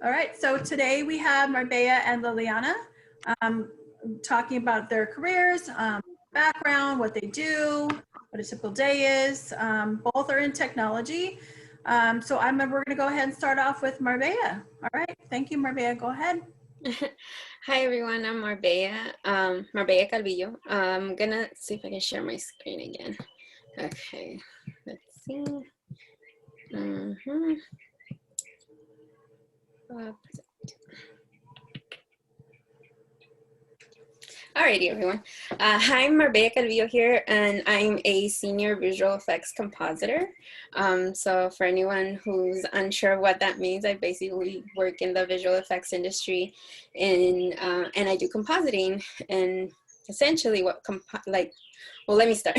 All right, so today we have Marbella and Liliana talking about their careers, background, what they do, what a typical day is. Both are in technology. So we're gonna go ahead and start off with Marbella. All right, thank you, Marbella, go ahead. Hi everyone, I'm Marbella, Marbella Calvillo. I'm gonna see if I can share my screen again. Okay, let's see. Alrighty everyone. Hi, I'm Marbella Calvillo here, and I'm a senior visual effects compositor. So for anyone who's unsure what that means, I basically work in the visual effects industry and I do compositing. And essentially what well, let me start.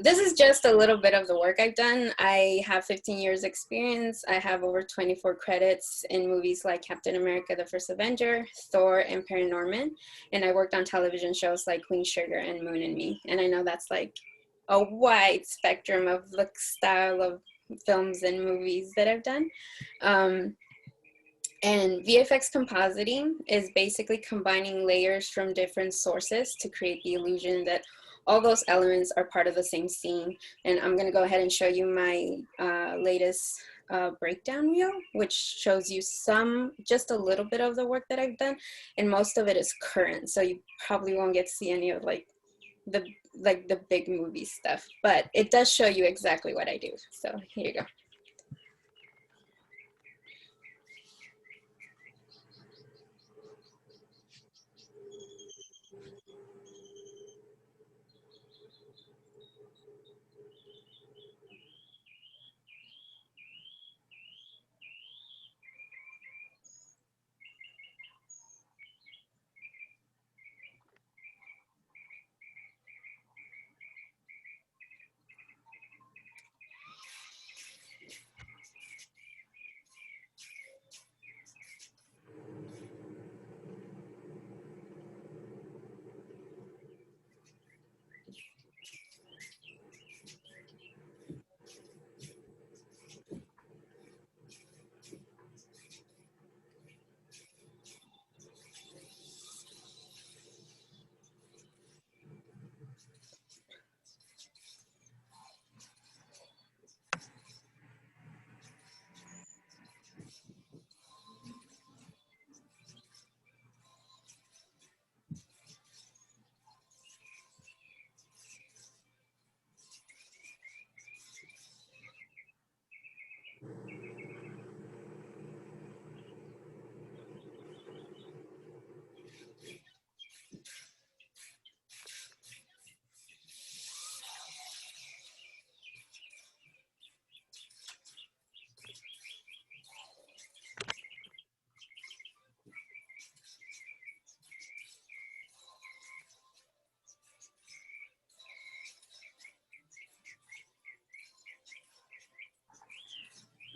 This is just a little bit of the work I've done. I have 15 years experience. I have over 24 credits in movies like Captain America, the First Avenger, Thor, and Paranorman. And I worked on television shows like Queen Sugar and Moon and Me. And I know that's like a wide spectrum of the style of films and movies that I've done. And VFX compositing is basically combining layers from different sources to create the illusion that all those elements are part of the same scene. And I'm gonna go ahead and show you my latest breakdown reel, which shows you just a little bit of the work that I've done, and most of it is current. So you probably won't get to see any of the big movie stuff, but it does show you exactly what I do. So here you go.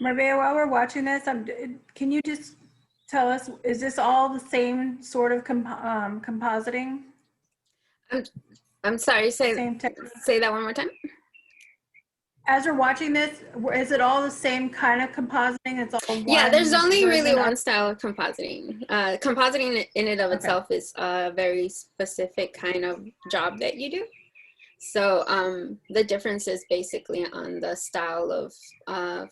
Marbella, while we're watching this, can you just tell us, is this all the same sort of compositing? I'm sorry, say that one more time. As you're watching this, is it all the same kind of compositing? It's all one. Yeah, there's only really one style of compositing. Compositing in and of itself is a very specific kind of job that you do. So the difference is basically on the style of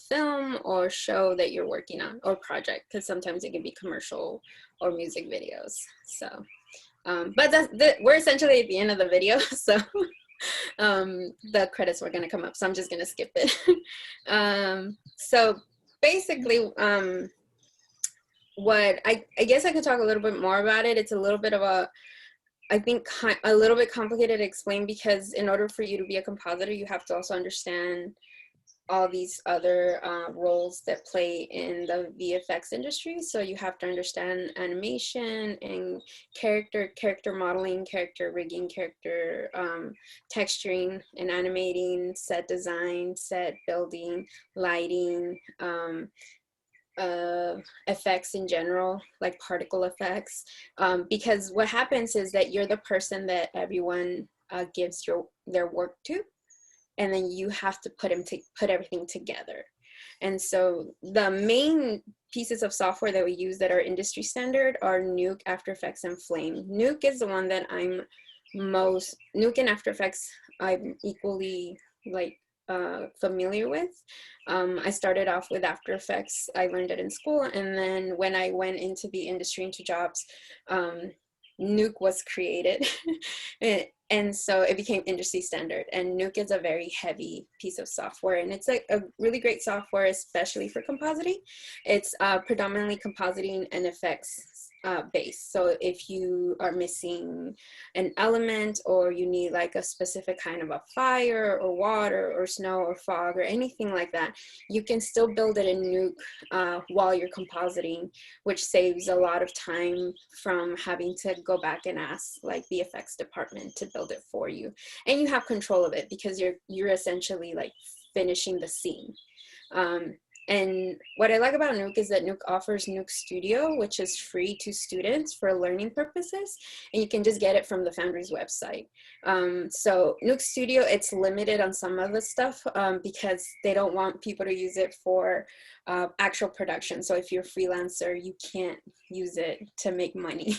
film or show that you're working on, or project, because sometimes it can be commercial or music videos. So, but we're essentially at the end of the video, so the credits were going to come up, so I'm just going to skip it. So basically, what I guess I could talk a little bit more about it. It's a little bit of I think a little bit complicated to explain, because in order for you to be a compositor, you have to also understand all these other roles that play in the VFX industry. So you have to understand animation and character modeling, character rigging, character texturing and animating, set design, set building, lighting, effects in general, like particle effects, because what happens is that you're the person that everyone gives their work to, and then you have to put everything together. And so the main pieces of software that we use that are industry standard are Nuke, After Effects, and Flame. Nuke is the one that Nuke and After Effects I'm equally like familiar with. I started off with After Effects. I learned it in school, and then when I went into the industry, into jobs, Nuke was created. And so it became industry standard, and Nuke is a very heavy piece of software, and it's a really great software, especially for compositing. It's predominantly compositing and effects based. So if you are missing an element, or you need like a specific kind of a fire or water or snow or fog or anything like that, you can still build it in Nuke while you're compositing, which saves a lot of time from having to go back and ask like the effects department to build it for you. And you have control of it because you're essentially like finishing the scene. And what I like about Nuke is that Nuke offers Nuke Studio, which is free to students for learning purposes, and you can just get it from the Foundry's website. So Nuke Studio, it's limited on some of the stuff because they don't want people to use it for actual production. So if you're a freelancer, you can't use it to make money.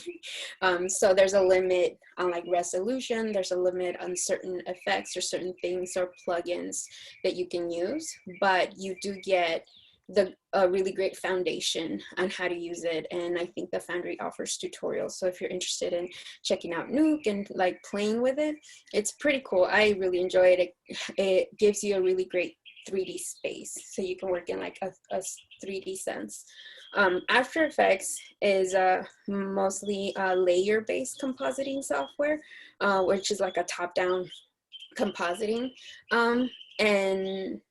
So there's a limit on like resolution, there's a limit on certain effects or certain things or plugins that you can use, but you do get a really great foundation on how to use it. And I think the Foundry offers tutorials. So if you're interested in checking out Nuke and like playing with it, it's pretty cool. I really enjoy it. It gives you a really great 3D space, so you can work in like a 3D sense. After Effects is mostly layer-based compositing software, which is like a top-down compositing. And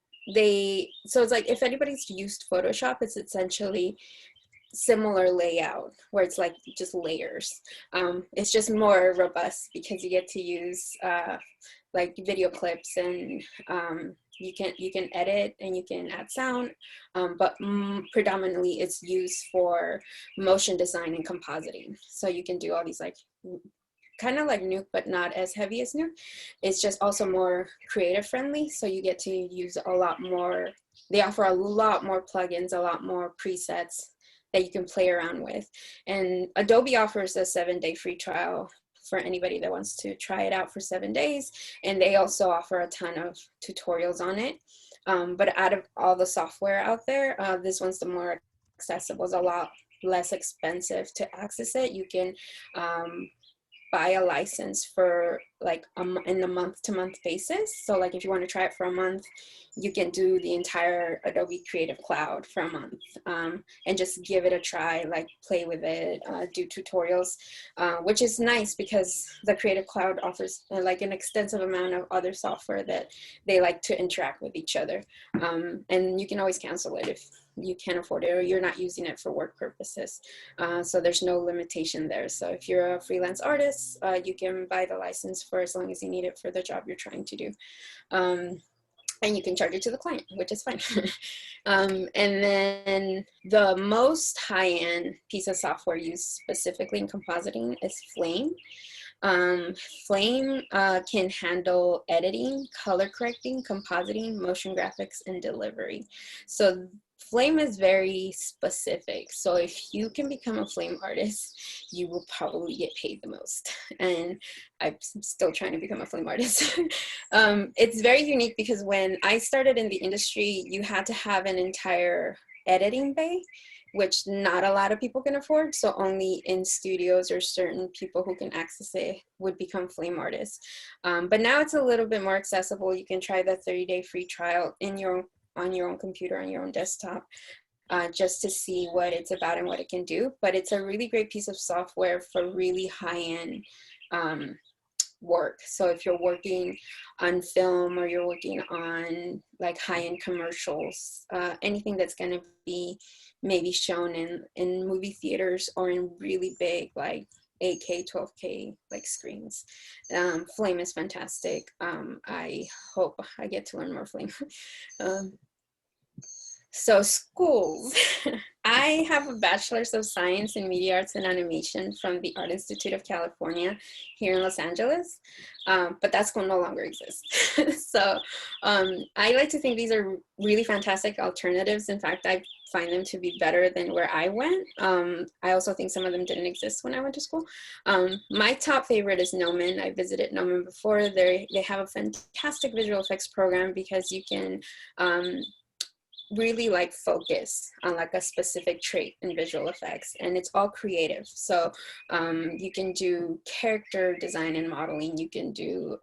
so it's like, if anybody's used Photoshop, it's essentially similar layout where it's like just layers. It's just more robust because you get to use like video clips, and you can edit and you can add sound, but predominantly it's used for motion design and compositing. So you can do all these like kind of like Nuke, but not as heavy as Nuke. It's just also more creative friendly. So you get to use a lot more, they offer a lot more plugins, a lot more presets that you can play around with. And Adobe offers a 7-day free trial for anybody that wants to try it out for 7 days. And they also offer a ton of tutorials on it. But out of all the software out there, this one's the more accessible. It's a lot less expensive to access it. You can buy a license for like in a month-to-month basis. So like if you want to try it for a month, you can do the entire Adobe Creative Cloud for a month, and just give it a try, like play with it, do tutorials, which is nice because the Creative Cloud offers like an extensive amount of other software that they like to interact with each other. And you can always cancel it if you can't afford it or you're not using it for work purposes. So there's no limitation there. So if you're a freelance artist, you can buy the license for as long as you need it for the job you're trying to do. And you can charge it to the client, which is fine. And then the most high-end piece of software used specifically in compositing is Flame. Flame can handle editing, color correcting, compositing, motion graphics, and delivery. So Flame is very specific. So if you can become a Flame artist, you will probably get paid the most. And I'm still trying to become a Flame artist. It's very unique because when I started in the industry, you had to have an entire editing bay, which not a lot of people can afford. So only in studios or certain people who can access it would become Flame artists. But now it's a little bit more accessible. You can try the 30-day free trial on your own computer, on your own desktop, just to see what it's about and what it can do. But it's a really great piece of software for really high-end work. So if you're working on film or you're working on like high-end commercials, anything that's going to be maybe shown in movie theaters or in really big like 8K, 12K like screens, Flame is fantastic. I hope I get to learn more Flame. So schools, I have a Bachelor's of Science in Media Arts and Animation from the Art Institute of California here in Los Angeles, but that school no longer exists. So I like to think these are really fantastic alternatives. In fact, I find them to be better than where I went. I also think some of them didn't exist when I went to school. My top favorite is Noman. I visited Noman before. They have a fantastic visual effects program because you can really like focus on like a specific trait in visual effects, and it's all creative. So you can do character design and modeling, you can do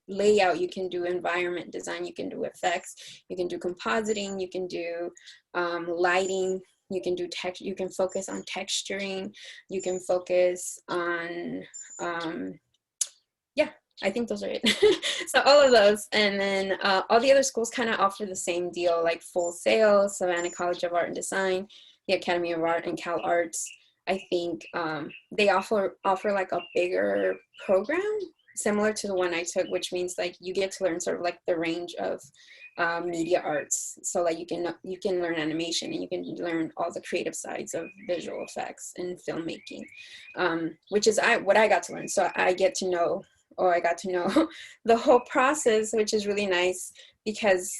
layout, you can do environment design, you can do effects, you can do compositing, you can do lighting, you can do text, you can focus on texturing, you can focus on yeah, I think those are it. So all of those, and then all the other schools kind of offer the same deal, like Full Sail, Savannah College of Art and Design, the Academy of Art, and Cal Arts. I think they offer like a bigger program similar to the one I took, which means like you get to learn sort of like the range of media arts. So like you can learn animation, and you can learn all the creative sides of visual effects and filmmaking, which is what I got to learn. So I got to know the whole process, which is really nice, because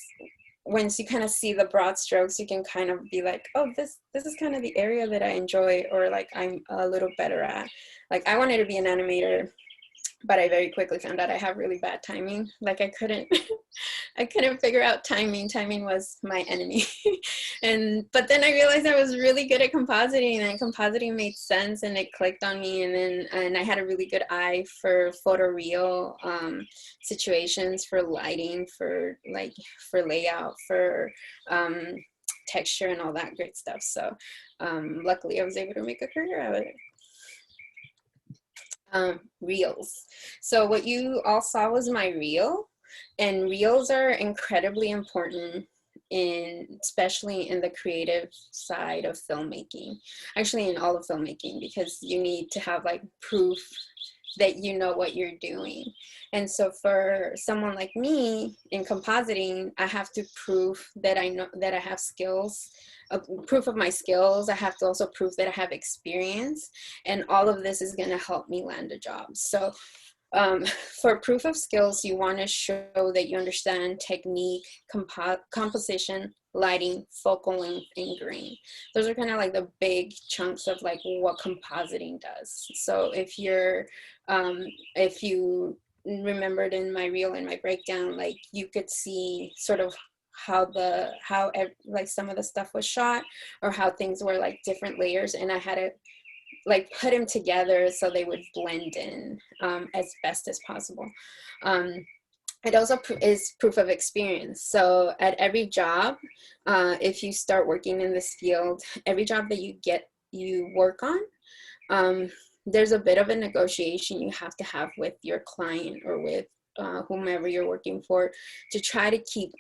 once you kind of see the broad strokes, you can kind of be like, oh, this is kind of the area that I enjoy, or like I'm a little better at. Like I wanted to be an animator, but I very quickly found out I have really bad timing. Like I couldn't figure out timing. Timing was my enemy. But then I realized I was really good at compositing, and compositing made sense, and it clicked on me. And I had a really good eye for photoreal situations, for lighting, for layout, for texture, and all that great stuff. So luckily I was able to make a career out of it. Reels. So what you all saw was my reel, and reels are incredibly important especially in the creative side of filmmaking, actually in all of filmmaking, because you need to have like proof that you know what you're doing. And so for someone like me in compositing, I have to prove that I know that I have skills, proof of my skills. I have to also prove that I have experience, and all of this is going to help me land a job. So for proof of skills, you want to show that you understand technique, composition, lighting, focal length, and grain. Those are kind of like the big chunks of like what compositing does. So if you remembered in my reel and my breakdown, like you could see sort of how like some of the stuff was shot, or how things were like different layers, and I had to like put them together so they would blend in as best as possible. It also is proof of experience. So at every job, if you start working in this field, every job that you work on, there's a bit of a negotiation you have to have with your client, or with whomever you're working for, to try to keep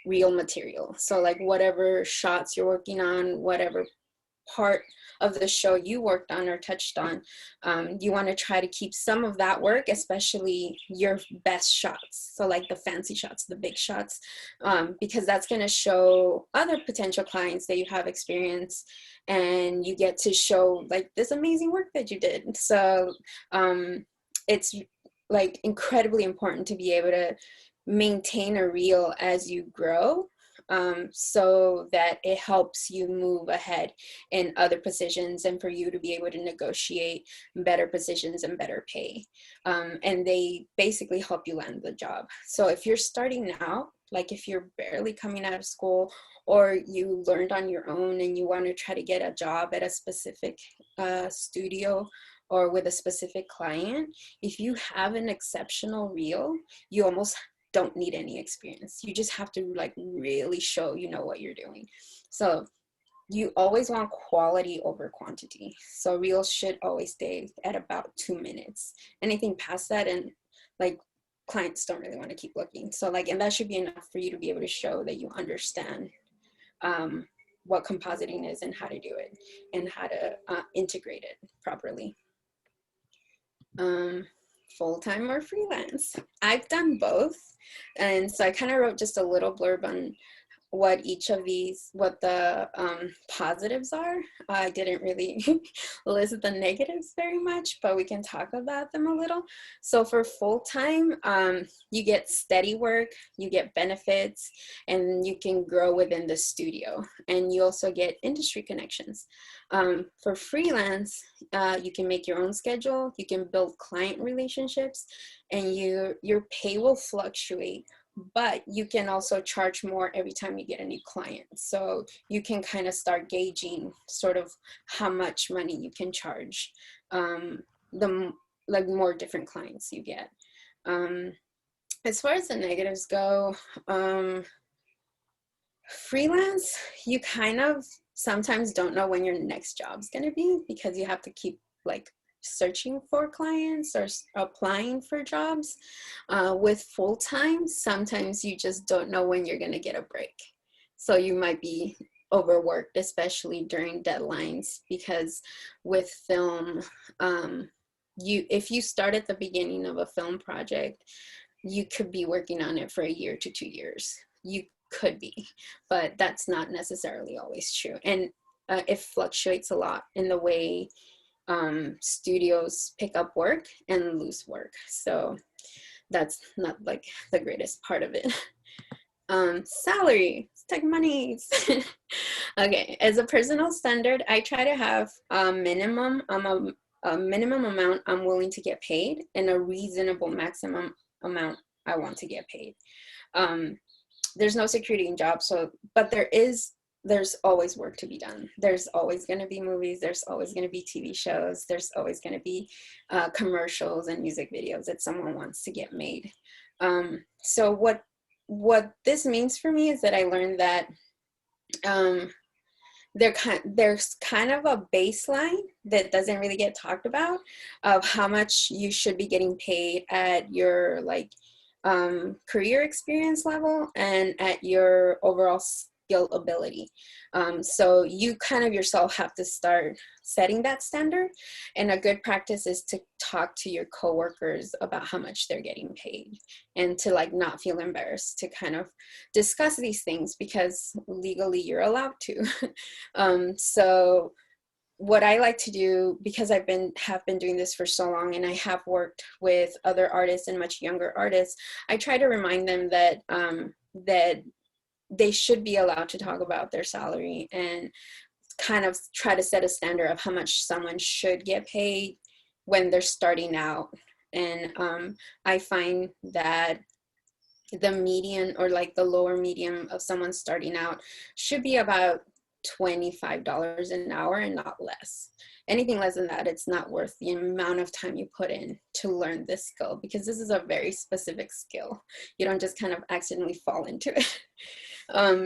real material. So like whatever shots you're working on, whatever part of the show you worked on or touched on, you want to try to keep some of that work, especially your best shots. So like the fancy shots, the big shots, because that's going to show other potential clients that you have experience, and you get to show like this amazing work that you did. So it's like incredibly important to be able to maintain a reel as you grow, so that it helps you move ahead in other positions, and for you to be able to negotiate better positions and better pay. And they basically help you land the job. So if you're starting out, like if you're barely coming out of school, or you learned on your own and you want to try to get a job at a specific studio or with a specific client, if you have an exceptional reel, you almost don't need any experience. You just have to like really show you know what you're doing. So you always want quality over quantity. So reels should always stay at about 2 minutes. Anything past that, and like clients don't really want to keep looking. So like, and that should be enough for you to be able to show that you understand what compositing is, and how to do it, and how to integrate it properly. Full-time or freelance? I've done both. And so I kind of wrote just a little blurb on what each of these, what the positives are. I didn't really list the negatives very much, but we can talk about them a little. So for full-time, you get steady work, you get benefits, and you can grow within the studio. And you also get industry connections. For freelance, you can make your own schedule, you can build client relationships, and your pay will fluctuate, but you can also charge more every time you get a new client. So you can kind of start gauging sort of how much money you can charge the like more different clients you get. As far as the negatives go, freelance, you kind of sometimes don't know when your next job's going to be, because you have to keep like searching for clients or applying for jobs. With full-time, sometimes you just don't know when you're going to get a break. So you might be overworked, especially during deadlines, because with film, if you start at the beginning of a film project, you could be working on it for a year to 2 years. You could be, but that's not necessarily always true. And it fluctuates a lot in the way studios pick up work and lose work. So that's not like the greatest part of it. Salary, it's like money. Okay, as a personal standard, I try to have a minimum amount I'm willing to get paid and a reasonable maximum amount I want to get paid. There's no security in jobs, so, but there's always work to be done. There's always going to be movies. There's always going to be TV shows. There's always going to be commercials and music videos that someone wants to get made. So what this means for me is that I learned that there's kind of a baseline that doesn't really get talked about of how much you should be getting paid at your like career experience level and at your overall skill ability. So you kind of yourself have to start setting that standard. And a good practice is to talk to your coworkers about how much they're getting paid, and to like not feel embarrassed to kind of discuss these things, because legally you're allowed to. So what I like to do, because have been doing this for so long, and I have worked with other artists and much younger artists, I try to remind them that that they should be allowed to talk about their salary, and kind of try to set a standard of how much someone should get paid when they're starting out. And I find that the median, or like the lower medium of someone starting out, should be about $25 an hour and not less. Anything less than that, it's not worth the amount of time you put in to learn this skill, because this is a very specific skill. You don't just kind of accidentally fall into it.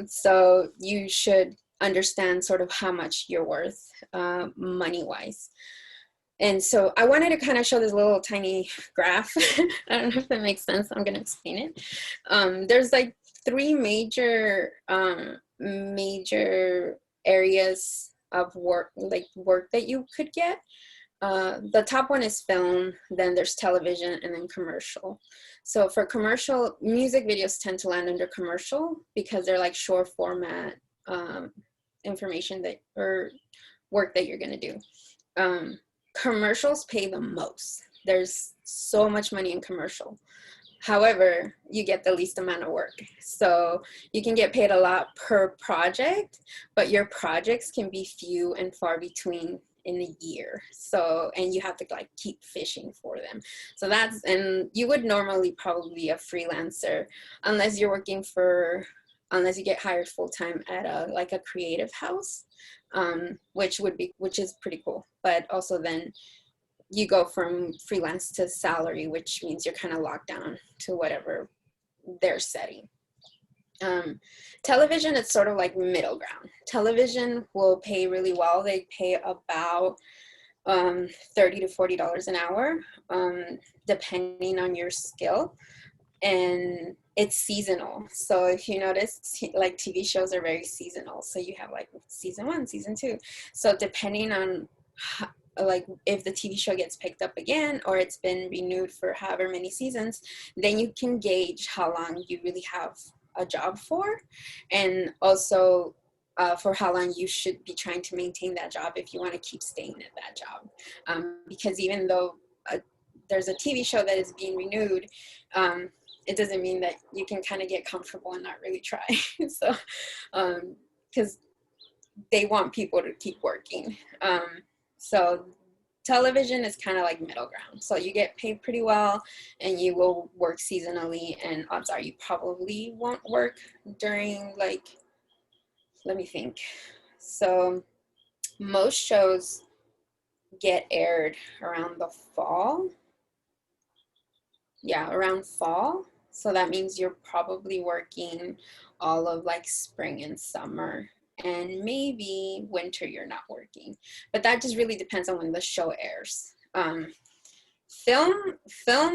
So you should understand sort of how much you're worth money-wise. And so I wanted to kind of show this little tiny graph. I don't know if that makes sense. I'm going to explain it. There's like three major areas of work that you could get. The top one is film, then there's television, and then commercial. So for commercial, music videos tend to land under commercial because they're like short format information or work that you're gonna do. Commercials pay the most. There's so much money in commercial. However, you get the least amount of work. So you can get paid a lot per project, but your projects can be few and far between in a year. So, and you have to like keep fishing for them. So and you would normally probably be a freelancer unless you're unless you get hired full-time at a creative house, which is pretty cool. But also then you go from freelance to salary, which means you're kind of locked down to whatever they're setting. Television, it's sort of like middle ground. Television will pay really well. They pay about $30 to $40 an hour, depending on your skill. And it's seasonal. So if you notice, like TV shows are very seasonal. So you have like season 1, season 2. So depending on like if the TV show gets picked up again, or it's been renewed for however many seasons, then you can gauge how long you really have a job for, and also for how long you should be trying to maintain that job if you want to keep staying at that job. Because even though there's a TV show that is being renewed, it doesn't mean that you can kind of get comfortable and not really try. So, because they want people to keep working. So television is kind of like middle ground. So you get paid pretty well and you will work seasonally, and odds are you probably won't work during, like, let me think. So most shows get aired around the fall. Yeah, around fall. So that means you're probably working all of like spring and summer, and maybe winter you're not working. But that just really depends on when the show airs. Film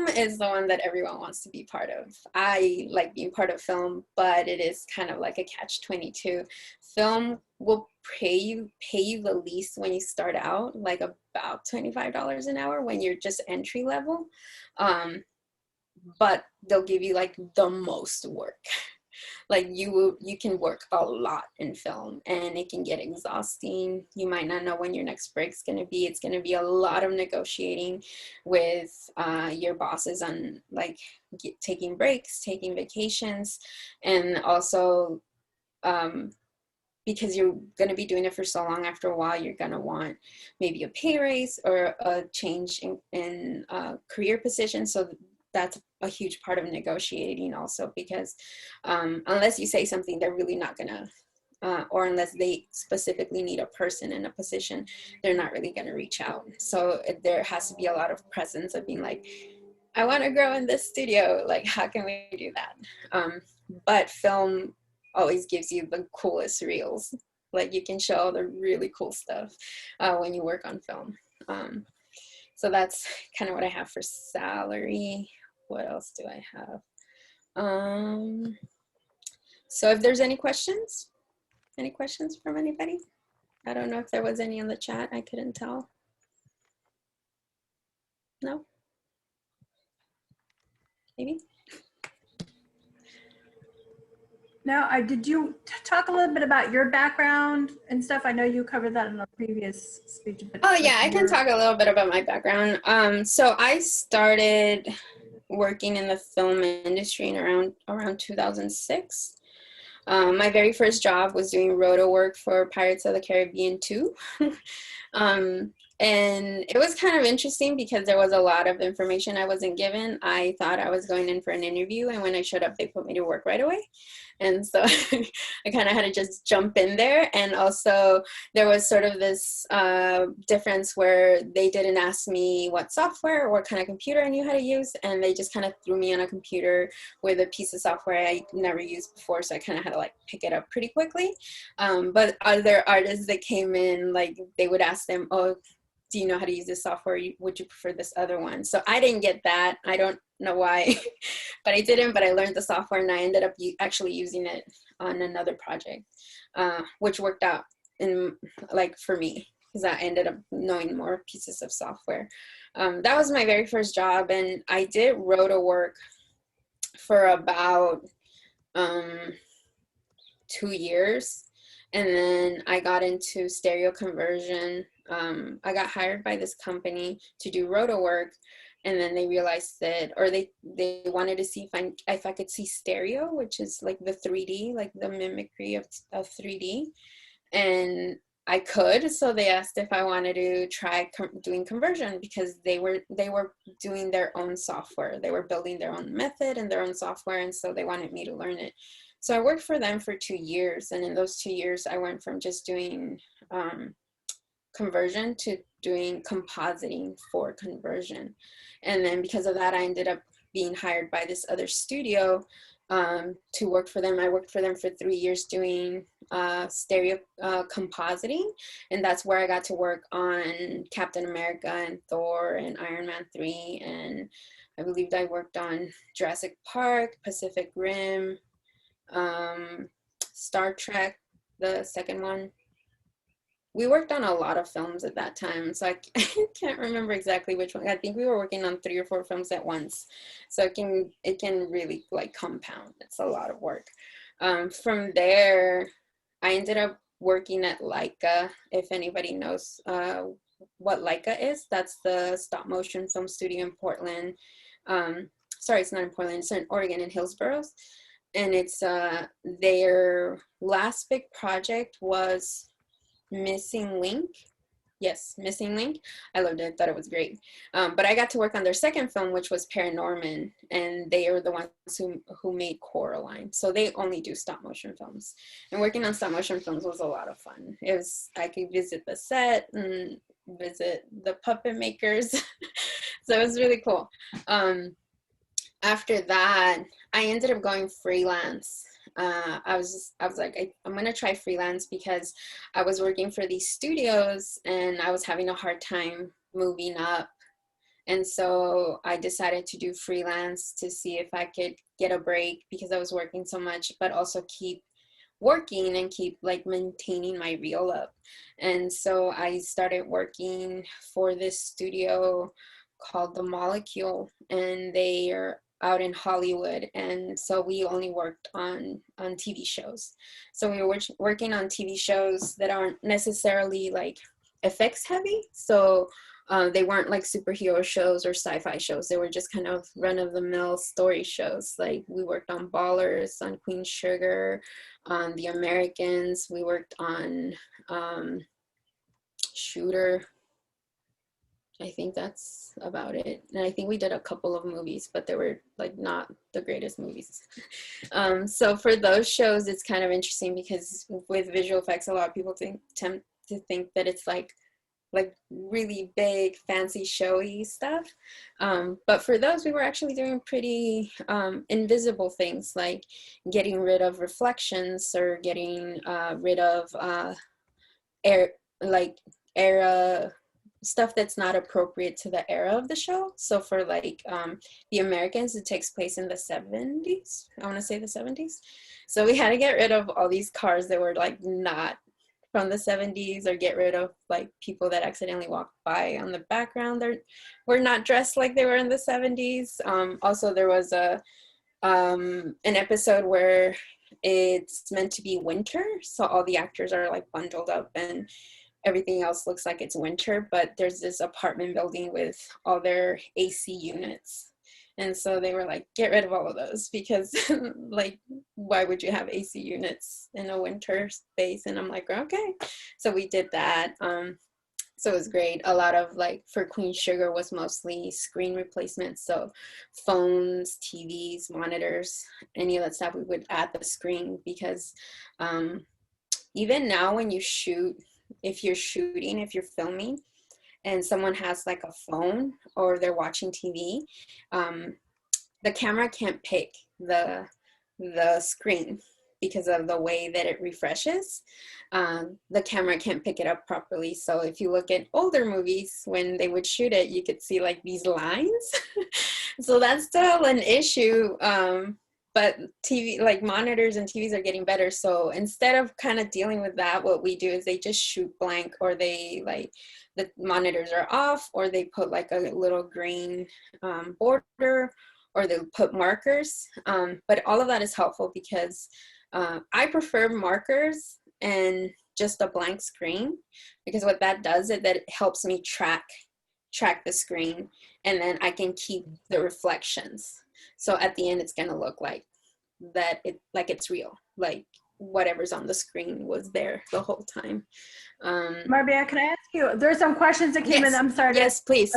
is the one that everyone wants to be part of. I like being part of film, but it is kind of like a catch-22. Film will pay you the least when you start out, like about $25 an hour when you're just entry level. But they'll give you like the most work. Like you can work a lot in film, and it can get exhausting. You might not know when your next break's going to be. It's going to be a lot of negotiating with your bosses on like taking breaks, taking vacations, and also because you're going to be doing it for so long, after a while you're going to want maybe a pay raise or a change in career position. So that's a huge part of negotiating also, because unless you say something, they're really not gonna, or unless they specifically need a person in a position, they're not really gonna reach out. So there has to be a lot of presence of being like, I want to grow in this studio, like how can we do that? But film always gives you the coolest reels. Like you can show the really cool stuff when you work on film. So that's kind of what I have for salary. What else do I have? So if there's any questions from anybody? I don't know if there was any in the chat. I couldn't tell. No? Maybe? Now, did you talk a little bit about your background and stuff? I know you covered that in a previous speech. But Oh yeah, I can talk a little bit about my background. So I started working in the film industry in around 2006. My very first job was doing roto work for Pirates of the Caribbean 2. And it was kind of interesting because there was a lot of information I wasn't given. I thought I was going in for an interview, and when I showed up, they put me to work right away. And so I kind of had to just jump in there. And also there was sort of this difference where they didn't ask me what software or what kind of computer I knew how to use. And they just kind of threw me on a computer with a piece of software I never used before. So I kind of had to like pick it up pretty quickly. But other artists that came in, like they would ask them, oh, do you know how to use this software? Would you prefer this other one? So I didn't get that. I don't know why, but I didn't, but I learned the software and I ended up actually using it on another project, which worked out for me because I ended up knowing more pieces of software. That was my very first job, and I did roto work for about 2 years. And then I got into stereo conversion. I got hired by this company to do roto work, and then they realized that, or they wanted to see if I could see stereo, which is like the 3D, like the mimicry of 3D, and I could. So they asked if I wanted to try doing conversion, because they were doing their own software. They were building their own method and their own software, and so they wanted me to learn it. So I worked for them for 2 years, and in those 2 years, I went from just doing conversion to doing compositing for conversion. And then because of that, I ended up being hired by this other studio to work for them. I worked for them for 3 years doing stereo compositing, and that's where I got to work on Captain America and Thor and Iron Man 3, and I believe I worked on Jurassic Park, Pacific Rim, Star Trek, the second one, we worked on a lot of films at that time, so I can't remember exactly which one. I think we were working on 3 or 4 films at once, so it can really like compound. It's a lot of work. From there, I ended up working at Leica. If anybody knows what Leica is, that's the stop motion film studio in Portland. Sorry, it's not in Portland, it's in Oregon, in Hillsborough. And it's their last big project was Missing Link. Yes, Missing Link. I loved it, thought it was great. But I got to work on their second film, which was Paranorman, and they are the ones who made Coraline. So they only do stop motion films. And working on stop motion films was a lot of fun. I could visit the set and visit the puppet makers. So it was really cool. After that, I ended up going freelance. I was like, I'm gonna try freelance because I was working for these studios and I was having a hard time moving up. And so I decided to do freelance to see if I could get a break because I was working so much, but also keep working and keep like maintaining my reel up. And so I started working for this studio called The Molecule, and they are out in Hollywood, and so we only worked on TV shows. So we were working on TV shows that aren't necessarily like effects heavy. So they weren't like superhero shows or sci-fi shows. They were just kind of run-of-the-mill story shows. Like we worked on Ballers, on Queen Sugar, on The Americans. We worked on Shooter. I think that's about it. And I think we did a couple of movies, but they were like not the greatest movies. So for those shows, it's kind of interesting because with visual effects, a lot of people tend to think that it's like really big, fancy, showy stuff. But for those, we were actually doing pretty invisible things, like getting rid of reflections or getting rid of era stuff that's not appropriate to the era of the show. So for like The Americans, it takes place in the 70s. I want to say the 70s. So we had to get rid of all these cars that were like not from the 70s, or get rid of like people that accidentally walked by on the background. They were not dressed like they were in the 70s. Also, there was an episode where it's meant to be winter, so all the actors are like bundled up and everything else looks like it's winter, but there's this apartment building with all their AC units. And so they were like, get rid of all of those because like, why would you have AC units in a winter space? And I'm like, okay. So we did that. So it was great. A lot of like, for Queen Sugar was mostly screen replacements. So phones, TVs, monitors, any of that stuff, we would add the screen because even now when you shoot, if you're filming and someone has like a phone or they're watching TV, the camera can't pick the screen because of the way that it refreshes. The camera can't pick it up properly. So if you look at older movies, when they would shoot it, you could see like these lines. So that's still an issue. But TV, like monitors and TVs are getting better. So instead of kind of dealing with that, what we do is they just shoot blank, or they like the monitors are off, or they put like a little green border, or they put markers. But all of that is helpful because I prefer markers and just a blank screen, because what that does is that it helps me track the screen, and then I can keep the reflections. So at the end, it's gonna look like that, it's real, like whatever's on the screen was there the whole time. Marbella, can I ask you, there's some questions that came in. I'm sorry. Yes, please.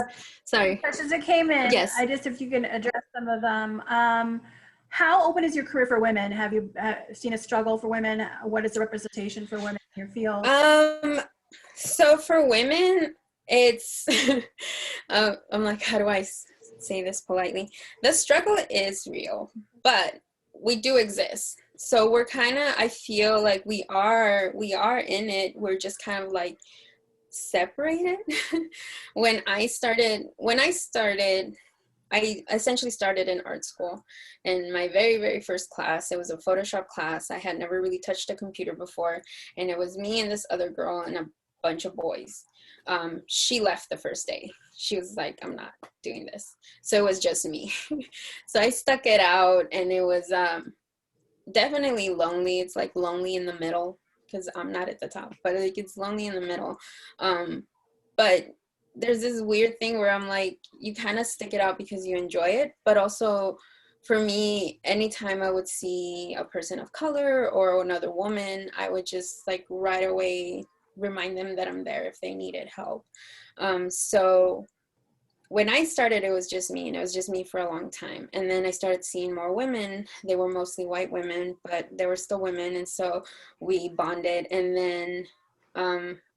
Sorry. Questions that came in. Yes. If you can address some of them. How open is your career for women? Have you seen a struggle for women? What is the representation for women in your field? So for women, it's, I'm like, how do I say this politely? The struggle is real, but we do exist. So we're kind of, I feel like we are in it. We're just kind of like separated. When I started, I essentially started in art school, and my very, very first class, it was a Photoshop class. I had never really touched a computer before, and it was me and this other girl in a bunch of boys. She left the first day. She was like, I'm not doing this. So it was just me. So I stuck it out, and it was definitely lonely. It's like lonely in the middle because I'm not at the top, but like it's lonely in the middle. But there's this weird thing where I'm like, you kind of stick it out because you enjoy it, but also for me, anytime I would see a person of color or another woman, I would just like right away remind them that I'm there if they needed help. So when I started, it was just me, and it was just me for a long time. And then I started seeing more women. They were mostly white women, but there were still women. And so we bonded. And then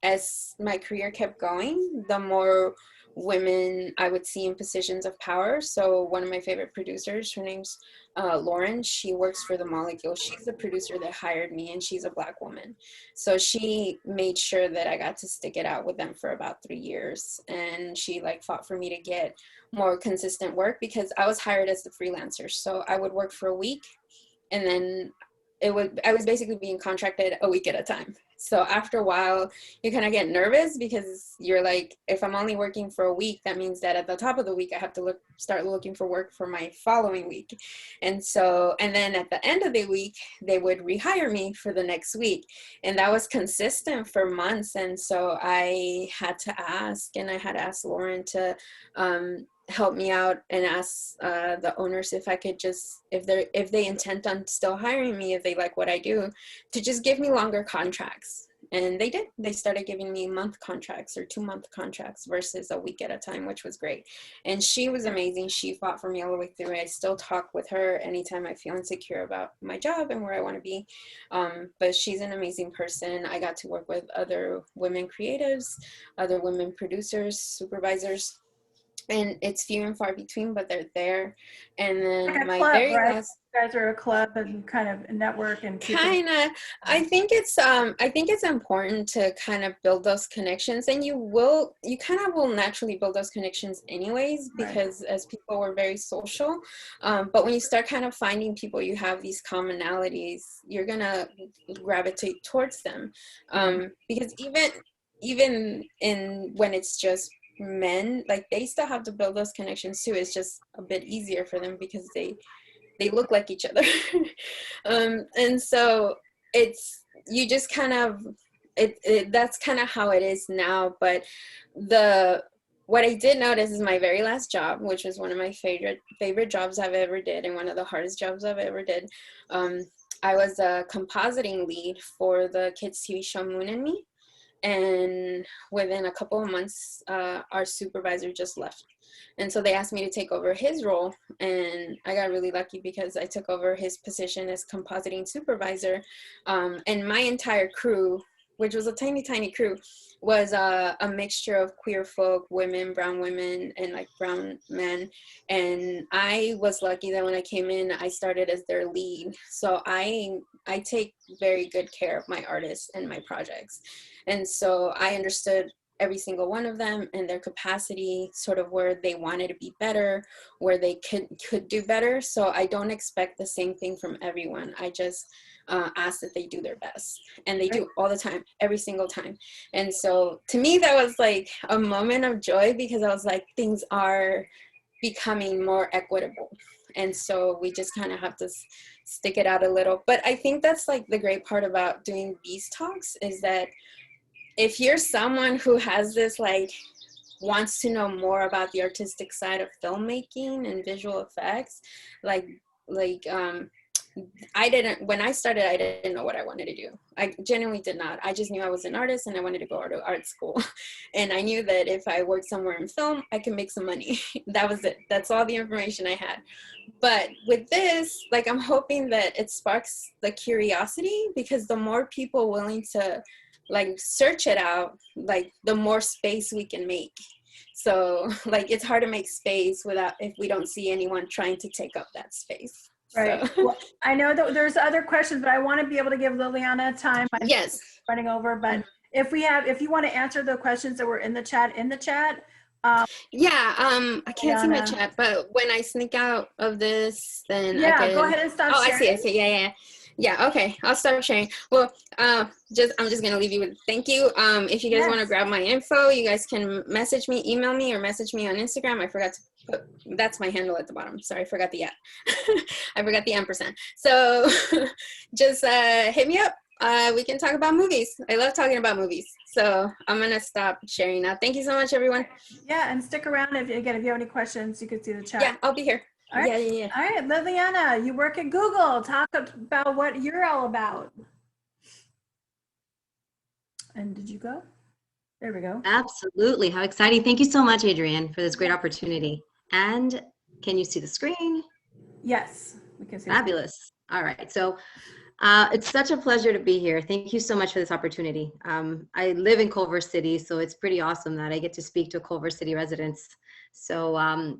as my career kept going, the more women I would see in positions of power. So one of my favorite producers, her name's Lauren, she works for The Molecule. She's the producer that hired me, and she's a Black woman. So she made sure that I got to stick it out with them for about 3 years. And she like fought for me to get more consistent work because I was hired as the freelancer. So I would work for a week, and then I was basically being contracted a week at a time. So after a while, you kind of get nervous because you're like, if I'm only working for a week, that means that at the top of the week, I have to start looking for work for my following week. And then at the end of the week, they would rehire me for the next week. And that was consistent for months. And so I had to ask Lauren to help me out and ask the owners if I could just, if they intend on still hiring me, if they like what I do, to just give me longer contracts. And they did. They started giving me month contracts or 2-month contracts versus a week at a time, which was great. And she was amazing. She fought for me all the way through. I still talk with her anytime I feel insecure about my job and where I want to be. But she's an amazing person. I got to work with other women creatives, other women producers, supervisors. And it's few and far between, but they're there. And then Like a my club, very right? last, You guys are a club and kind of network and kind of, I think it's important to kind of build those connections, and you kind of will naturally build those connections anyways, because as people, we're very social. But when you start kind of finding people you have these commonalities, you're gonna gravitate towards them. Because even when it's just men, like they still have to build those connections too. It's just a bit easier for them because they look like each other. And so you just kind of, that's kind of how it is now. But what I did notice is my very last job, which was one of my favorite jobs I've ever did, and one of the hardest jobs I've ever did. I was a compositing lead for the kids TV show Moon and Me. And within a couple of months, our supervisor just left. And so they asked me to take over his role. And I got really lucky because I took over his position as compositing supervisor. And my entire crew, which was a tiny, tiny crew, was a mixture of queer folk, women, and like brown men. And I was lucky that when I came in, I started as their lead. So I take very good care of my artists and my projects. And so I understood every single one of them and their capacity, sort of where they wanted to be better, where they could do better. So I don't expect the same thing from everyone. I just ask that they do their best, and they do all the time, every single time. And so to me, that was like a moment of joy, because I was like, things are becoming more equitable. And so we just kind of have to stick it out a little. But I think that's like the great part about doing these talks, is that if you're someone who has this, like, wants to know more about the artistic side of filmmaking and visual effects, when I started, I didn't know what I wanted to do. I genuinely did not. I just knew I was an artist and I wanted to go to art school. And I knew that if I worked somewhere in film, I could make some money. That was it. That's all the information I had. But with this, like, I'm hoping that it sparks the curiosity, because the more people willing to like search it out, like the more space we can make. So like, it's hard to make space if we don't see anyone trying to take up that space. Right. So. Well, I know that there's other questions, but I want to be able to give Liliana time. I'm Yes. running over, but if you want to answer the questions that were in the chat. Yeah, I can't see my chat, but when I sneak out of this, then I can. Go ahead and stop sharing. I see. Yeah. Yeah, okay. I'll start sharing. Well, I'm just gonna leave you with thank you. If you guys want to Yes. grab my info, you guys can message me, email me, or message me on Instagram. I forgot to put that's my handle at the bottom. Sorry, I forgot the at. I forgot the ampersand. So just hit me up. We can talk about movies. I love talking about movies. So I'm gonna stop sharing now. Thank you so much, everyone. Yeah, and stick around if again if you have any questions, you can see the chat. Yeah, I'll be here. All right. Yeah. All right, Liliana, you work at Google. Talk about what you're all about. And did you go? There we go. Absolutely. How exciting. Thank you so much, Adrienne, for this great opportunity. And can you see the screen? Yes, we can see. Fabulous. All right. So it's such a pleasure to be here. Thank you so much for this opportunity. I live in Culver City, so it's pretty awesome that I get to speak to Culver City residents. So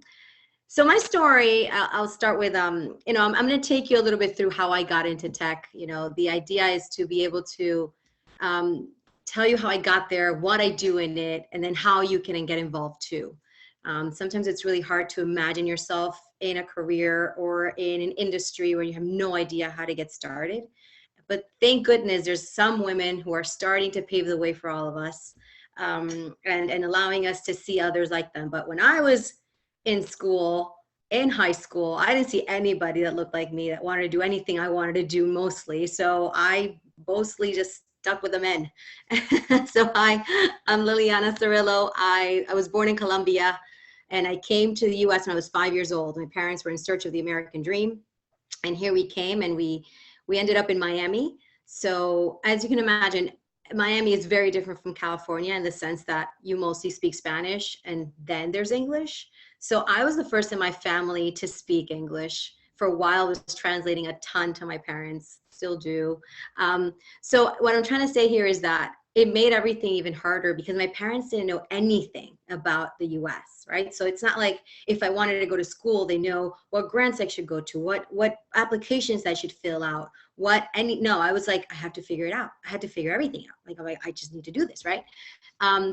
so my story, I'll start with, you know, I'm going to take you a little bit through how I got into tech. You know, the idea is to be able to tell you how I got there, what I do in it, and then how you can get involved too. Sometimes it's really hard to imagine yourself in a career or in an industry where you have no idea how to get started. But thank goodness there's some women who are starting to pave the way for all of us, and allowing us to see others like them. But when I was in school, in high school, I didn't see anybody that looked like me that wanted to do anything I wanted to do mostly. So I mostly just stuck with the men. So I'm Liliana Cirillo. I was born in Colombia, and I came to the US when I was 5 years old. My parents were in search of the American dream. And here we came, and we ended up in Miami. So as you can imagine, Miami is very different from California in the sense that you mostly speak Spanish and then there's English. So I was the first in my family to speak English. For a while, I was translating a ton to my parents, still do. So what I'm trying to say here is that it made everything even harder because my parents didn't know anything about the US, right? So it's not like if I wanted to go to school, they know what grants I should go to, what applications I should fill out, no, I was like, I have to figure it out. I had to figure everything out. Like, I just need to do this, right?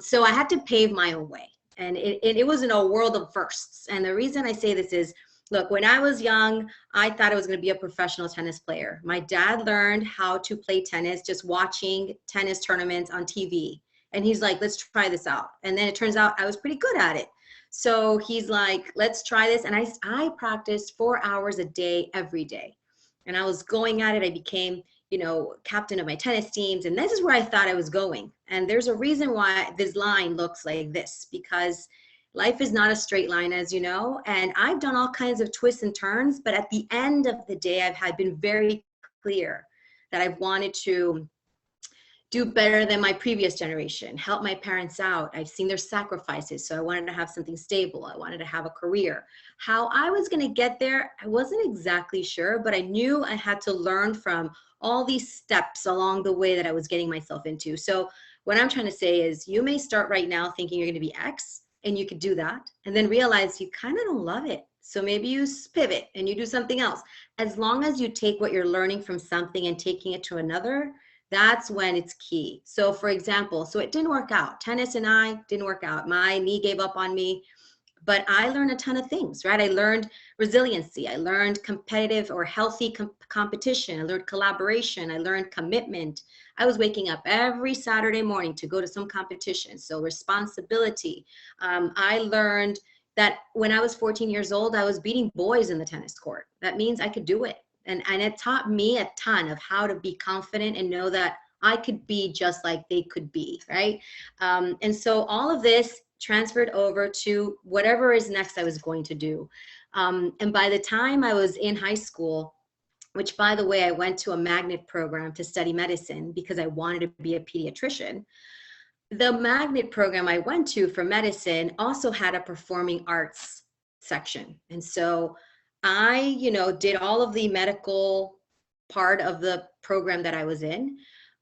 So I had to pave my own way. And it was in a world of firsts. And the reason I say this is, look, when I was young, I thought I was going to be a professional tennis player. My dad learned how to play tennis just watching tennis tournaments on TV. And he's like, let's try this out. And then it turns out I was pretty good at it. So he's like, let's try this. And I practiced 4 hours a day, every day. And I was going at it. I became, you know, captain of my tennis teams. And this is where I thought I was going. And there's a reason why this line looks like this, because life is not a straight line, as you know, and I've done all kinds of twists and turns, but at the end of the day, I've been very clear that I've wanted to do better than my previous generation, help my parents out. I've seen their sacrifices, so I wanted to have something stable. I wanted to have a career. How I was gonna get there, I wasn't exactly sure, but I knew I had to learn from all these steps along the way that I was getting myself into. So what I'm trying to say is you may start right now thinking you're gonna be X, and you could do that and then realize you kind of don't love it. So maybe you pivot and you do something else. As long as you take what you're learning from something and taking it to another, that's when it's key. So for example, so it didn't work out. Tennis and I didn't work out. My knee gave up on me, but I learned a ton of things, right? I learned resiliency. I learned competitive or healthy competition. I learned collaboration. I learned commitment. I was waking up every Saturday morning to go to some competition. So responsibility. I learned that when I was 14 years old, I was beating boys in the tennis court. That means I could do it. And it taught me a ton of how to be confident and know that I could be just like they could be, right? And so all of this transferred over to whatever is next I was going to do. And by the time I was in high school, which by the way, I went to a magnet program to study medicine because I wanted to be a pediatrician. The magnet program I went to for medicine also had a performing arts section. And so I, you know, did all of the medical part of the program that I was in,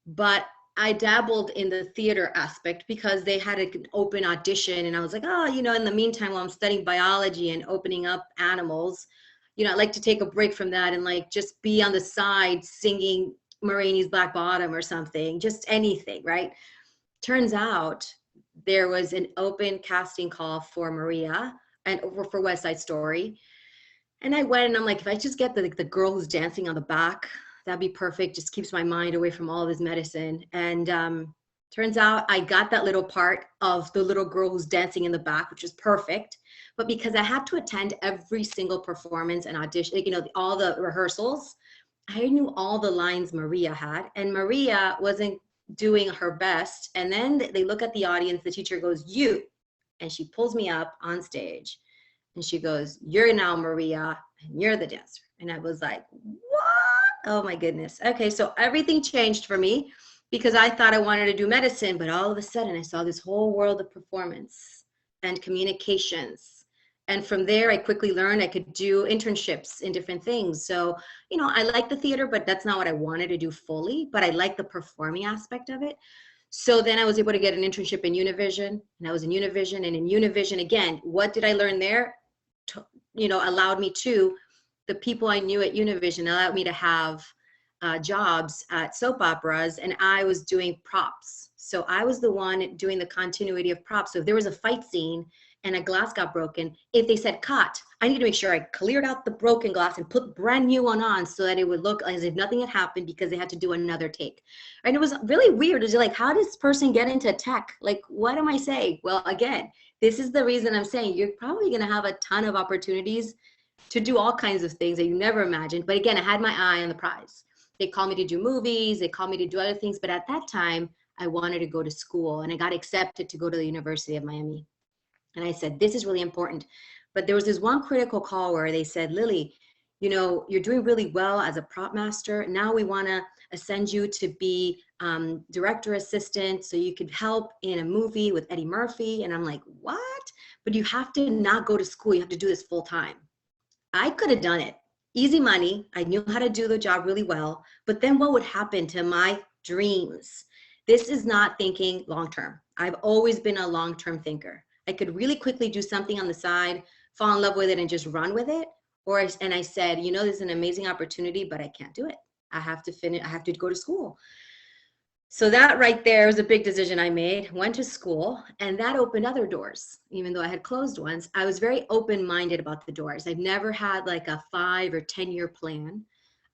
but I dabbled in the theater aspect because they had an open audition and I was like, oh, you know, in the meantime, while I'm studying biology and opening up animals, you know, I'd like to take a break from that and like just be on the side singing Marini's Black Bottom or something, just anything, right? Turns out there was an open casting call for Maria and for West Side Story. And I went and I'm like, if I just get the girl who's dancing on the back, that'd be perfect. Just keeps my mind away from all this medicine. And turns out I got that little part of the little girl who's dancing in the back, which is perfect. But because I had to attend every single performance and audition, like, you know, all the rehearsals, I knew all the lines Maria had, and Maria wasn't doing her best. And then they look at the audience, the teacher goes, you, and she pulls me up on stage and she goes, you're now Maria and you're the dancer. And I was like, what? Oh my goodness. Okay, so everything changed for me because I thought I wanted to do medicine, but all of a sudden I saw this whole world of performance and communications. And from there, I quickly learned I could do internships in different things. So, you know, I like the theater, but that's not what I wanted to do fully, but I like the performing aspect of it. So then I was able to get an internship in Univision, and I was in Univision, and in Univision, again, what did I learn there? You know, allowed me to, the people I knew at Univision allowed me to have jobs at soap operas, and I was doing props. So I was the one doing the continuity of props. So if there was a fight scene and a glass got broken, if they said cut, I need to make sure I cleared out the broken glass and put brand new one on so that it would look as if nothing had happened because they had to do another take. And it was really weird. It was like, how does this person get into tech? Like, what am I saying? Well, again, this is the reason I'm saying you're probably gonna have a ton of opportunities to do all kinds of things that you never imagined. But again, I had my eye on the prize. They called me to do movies, they called me to do other things. But at that time, I wanted to go to school, and I got accepted to go to the University of Miami. And I said, this is really important. But there was this one critical call where they said, Lily, you know, you're doing really well as a prop master. Now we want to ascend you to be director assistant so you could help in a movie with Eddie Murphy. And I'm like, what? But you have to not go to school. You have to do this full time. I could have done it. Easy money. I knew how to do the job really well. But then what would happen to my dreams? This is not thinking long-term. I've always been a long-term thinker. I could really quickly do something on the side, fall in love with it and just run with it. And I said, you know, this is an amazing opportunity, but I can't do it. I have to finish, I have to go to school. So that right there was a big decision I made, went to school, and that opened other doors. Even though I had closed ones, I was very open-minded about the doors. I've never had like a 5 or 10-year plan.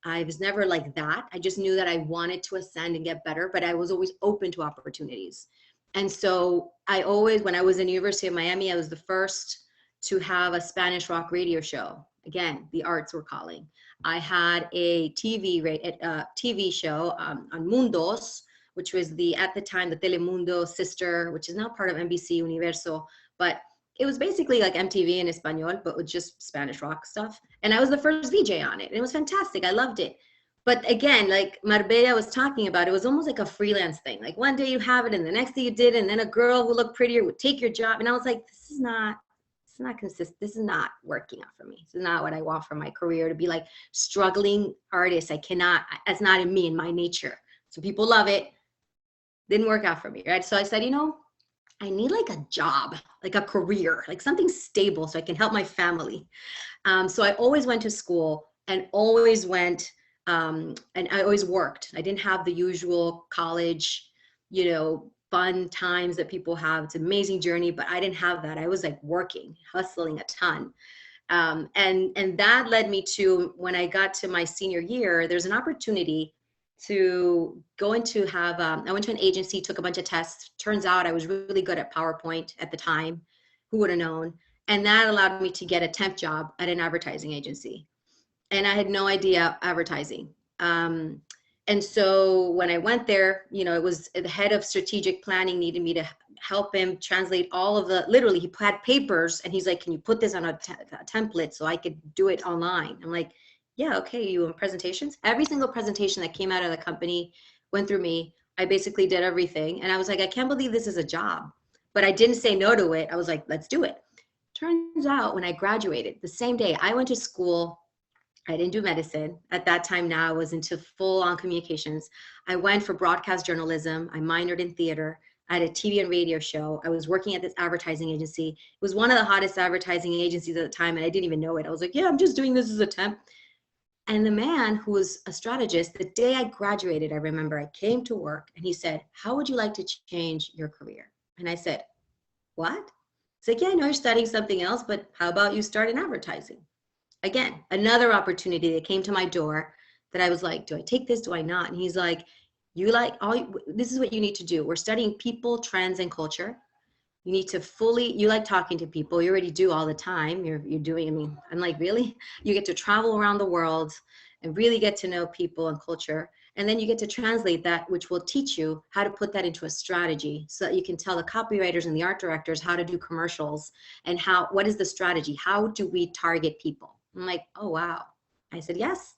I was never like that. I just knew that I wanted to ascend and get better, but I was always open to opportunities. And so I always, when I was in the University of Miami, I was the first to have a Spanish rock radio show. Again, the arts were calling. I had a TV show on Mundos, which was at the time, the Telemundo sister, which is now part of NBC Universo, but it was basically like MTV in Espanol, but with just Spanish rock stuff. And I was the first VJ on it. And it was fantastic. I loved it. But again, like Marbella was talking about, it was almost like a freelance thing. Like one day you have it and the next day you did, and then a girl who looked prettier would take your job. And I was like, this is not consistent. This is not working out for me. This is not what I want for my career, to be like struggling artist. I cannot, that's not in me, in my nature. So people love it. Didn't work out for me, right? So I said, you know, I need like a job, like a career, like something stable so I can help my family. So I always went to school and always went, and I always worked. I didn't have the usual college, you know, fun times that people have. It's an amazing journey, but I didn't have that. I was like working, hustling a ton. And that led me to, when I got to my senior year, there's an opportunity to go into I went to an agency, took a bunch of tests. Turns out I was really good at PowerPoint at the time. Who would have known? And that allowed me to get a temp job at an advertising agency. And I had no idea advertising. And so when I went there, you know, it was the head of strategic planning needed me to help him translate all of the, literally he had papers and he's like, can you put this on a template so I could do it online? I'm like, yeah, okay, you want presentations? Every single presentation that came out of the company went through me. I basically did everything. And I was like, I can't believe this is a job. But I didn't say no to it. I was like, let's do it. Turns out when I graduated, the same day I went to school, I didn't do medicine. At that time now I was into full on communications. I went for broadcast journalism. I minored in theater. I had a TV and radio show. I was working at this advertising agency. It was one of the hottest advertising agencies at the time. And I didn't even know it. I was like, yeah, I'm just doing this as a temp. And the man who was a strategist, the day I graduated, I remember I came to work and he said, how would you like to change your career? And I said, what? He's like, yeah, I know you're studying something else, but how about you start in advertising? Again, another opportunity that came to my door that I was like, do I take this? Do I not? And he's like, this is what you need to do. We're studying people, trends, and culture. You need to you like talking to people. You already do all the time. You're doing, I mean, I'm like, really? You get to travel around the world and really get to know people and culture. And then you get to translate that, which will teach you how to put that into a strategy so that you can tell the copywriters and the art directors how to do commercials and what is the strategy? How do we target people? I'm like, oh, wow. I said, yes.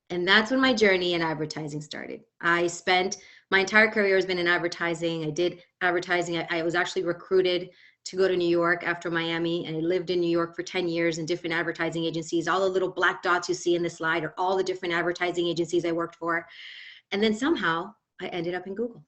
And that's when my journey in advertising started. My entire career has been in advertising. I did advertising. I was actually recruited to go to New York after Miami, and I lived in New York for 10 years in different advertising agencies. All the little black dots you see in the slide are all the different advertising agencies I worked for. And then somehow I ended up in Google.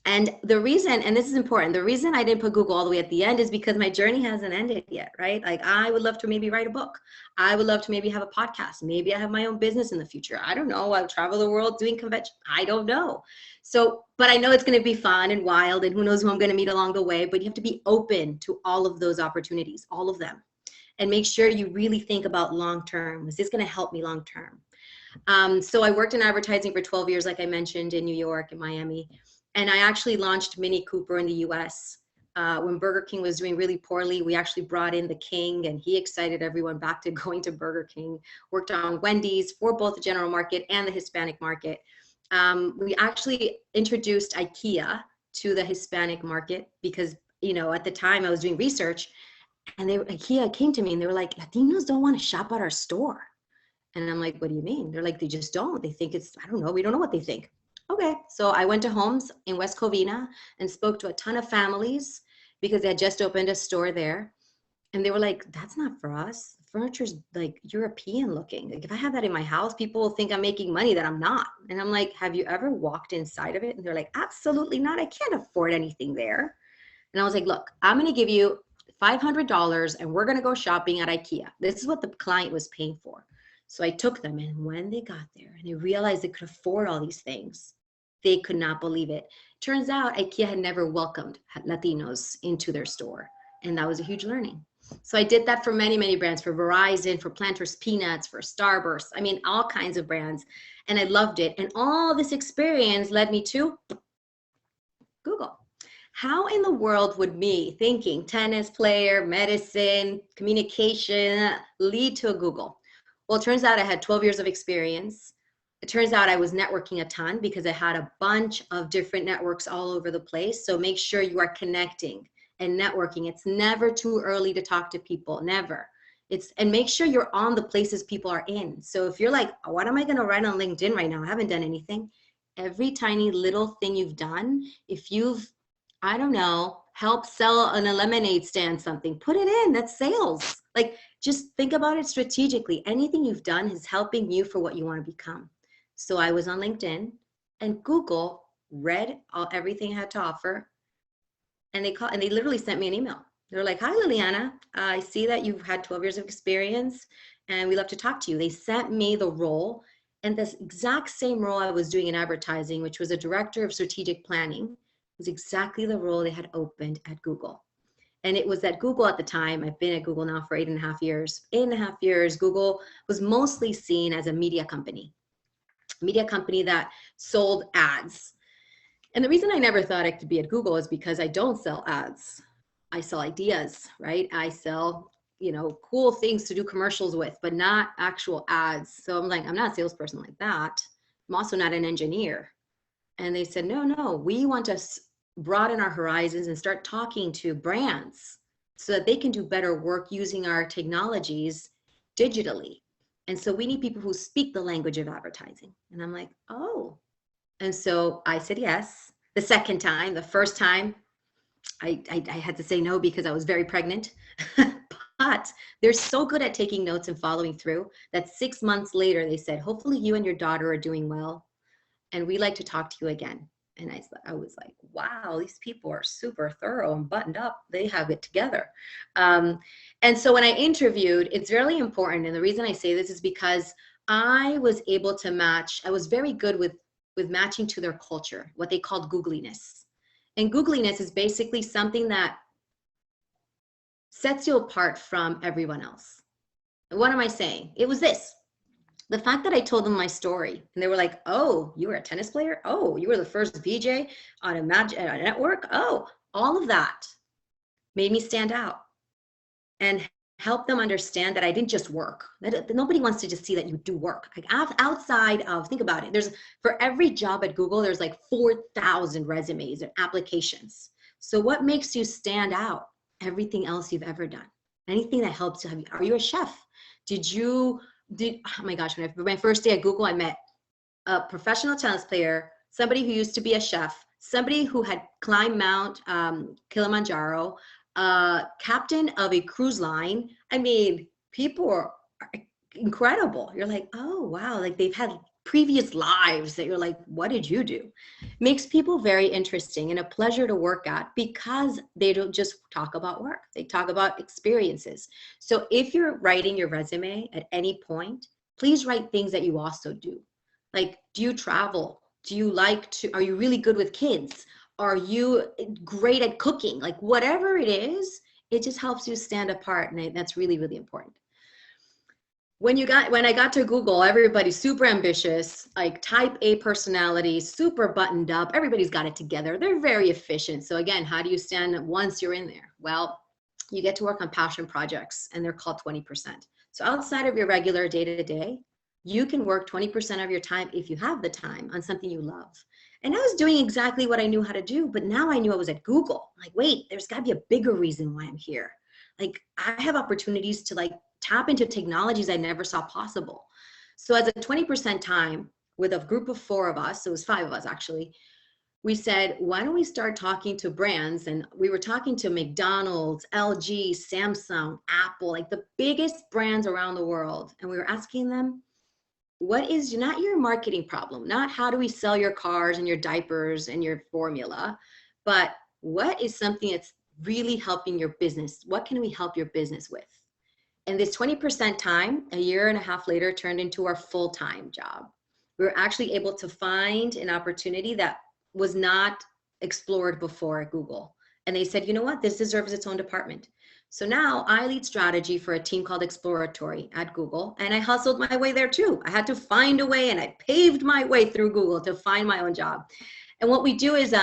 And the reason, and this is important, the reason I didn't put Google all the way at the end is because my journey hasn't ended yet, right? Like I would love to maybe write a book. I would love to maybe have a podcast. Maybe I have my own business in the future. I don't know. I'll travel the world doing convention. I don't know. So, but I know it's going to be fun and wild, and who knows who I'm going to meet along the way, but you have to be open to all of those opportunities, all of them. And make sure you really think about long-term. Is this going to help me long-term? So I worked in advertising for 12 years, like I mentioned, in New York and Miami. And I actually launched Mini Cooper in the US. When Burger King was doing really poorly, we actually brought in the King, and he excited everyone back to going to Burger King. Worked on Wendy's for both the general market and the Hispanic market. We actually introduced IKEA to the Hispanic market because, you know, at the time I was doing research, and IKEA came to me and they were like, Latinos don't want to shop at our store. And I'm like, what do you mean? They're like, they just don't. They think it's, I don't know. We don't know what they think. Okay, so I went to homes in West Covina and spoke to a ton of families because they had just opened a store there. And they were like, that's not for us. Furniture's like European looking. Like if I have that in my house, people will think I'm making money that I'm not. And I'm like, have you ever walked inside of it? And they're like, absolutely not. I can't afford anything there. And I was like, look, I'm going to give you $500 and we're going to go shopping at IKEA. This is what the client was paying for. So I took them, and when they got there and they realized they could afford all these things, they could not believe it. Turns out IKEA had never welcomed Latinos into their store, and that was a huge learning. So I did that for many, many brands, for Verizon, for Planters Peanuts, for Starburst, I mean, all kinds of brands, and I loved it. And all this experience led me to Google. How in the world would me thinking tennis player, medicine, communication lead to a Google? Well, it turns out I had 12 years of experience. It turns out I was networking a ton because I had a bunch of different networks all over the place. So make sure you are connecting and networking. It's never too early to talk to people, never. And make sure you're on the places people are in. So if you're like, oh, what am I going to write on LinkedIn right now? I haven't done anything. Every tiny little thing you've done, if you've, I don't know, helped sell a lemonade stand, something, put it in, that's sales. Like, just think about it strategically. Anything you've done is helping you for what you want to become. So I was on LinkedIn, and Google read everything I had to offer, and they literally sent me an email. They were like, hi, Liliana, I see that you've had 12 years of experience, and we love to talk to you. They sent me the role, and this exact same role I was doing in advertising, which was a director of strategic planning, was exactly the role they had opened at Google. And it was at Google at the time. I've been at Google now for 8.5 years. 8.5 years, Google was mostly seen as a media company that sold ads. And the reason I never thought I could be at Google is because I don't sell ads. I sell ideas, right? I sell, you know, cool things to do commercials with, but not actual ads. So I'm like, I'm not a salesperson like that. I'm also not an engineer. And they said, no, we want to broaden our horizons and start talking to brands so that they can do better work using our technologies digitally. And so we need people who speak the language of advertising. And I'm like, oh. And so I said yes. The second time, the first time, I had to say no because I was very pregnant. But they're so good at taking notes and following through that 6 months later, they said, hopefully you and your daughter are doing well, and we'd like to talk to you again. And I was like, wow, these people are super thorough and buttoned up. They have it together. And so when I interviewed, it's really important. And the reason I say this is because I was able to match. I was very good with matching to their culture, what they called googliness. And googliness is basically something that sets you apart from everyone else. And what am I saying? It was this. The fact that I told them my story and they were like, oh, you were a tennis player? Oh, you were the first VJ on a network? Oh, all of that made me stand out and help them understand that I didn't just work. That nobody wants to just see that you do work. Like outside of, think about it, there's for every job at Google, there's like 4,000 resumes and applications. So what makes you stand out? Everything else you've ever done. Anything that helps you. Are you a chef? Oh my gosh, my first day at Google, I met a professional tennis player, somebody who used to be a chef, somebody who had climbed Mount Kilimanjaro, captain of a cruise line. I mean, people are incredible. You're like, oh, wow. Like they've had previous lives that you're like, what did you do? Makes people very interesting and a pleasure to work at because they don't just talk about work. They talk about experiences. So if you're writing your resume at any point, please write things that you also do. Like, do you travel? Are you really good with kids? Are you great at cooking? Like whatever it is, it just helps you stand apart. And that's really, really important. When I got to Google, everybody's super ambitious, like type A personality, super buttoned up. Everybody's got it together. They're very efficient. So again, how do you stand once you're in there? Well, you get to work on passion projects and they're called 20%. So outside of your regular day-to-day, you can work 20% of your time, if you have the time, on something you love. And I was doing exactly what I knew how to do, but now I knew I was at Google. Like, wait, there's gotta be a bigger reason why I'm here. Like I have opportunities to like tap into technologies I never saw possible. So as a 20% time with a group of 4 of us, so it was 5 of us actually, we said, why don't we start talking to brands? And we were talking to McDonald's, LG, Samsung, Apple, like the biggest brands around the world. And we were asking them, what is not your marketing problem? Not how do we sell your cars and your diapers and your formula, but what is something that's really helping your business? What can we help your business with? And this 20% time, a year and a half later, turned into our full-time job. We were actually able to find an opportunity that was not explored before at Google. And they said, you know what, this deserves its own department. So now I lead strategy for a team called Exploratory at Google. And I hustled my way there too. I had to find a way and I paved my way through Google to find my own job. And what we do is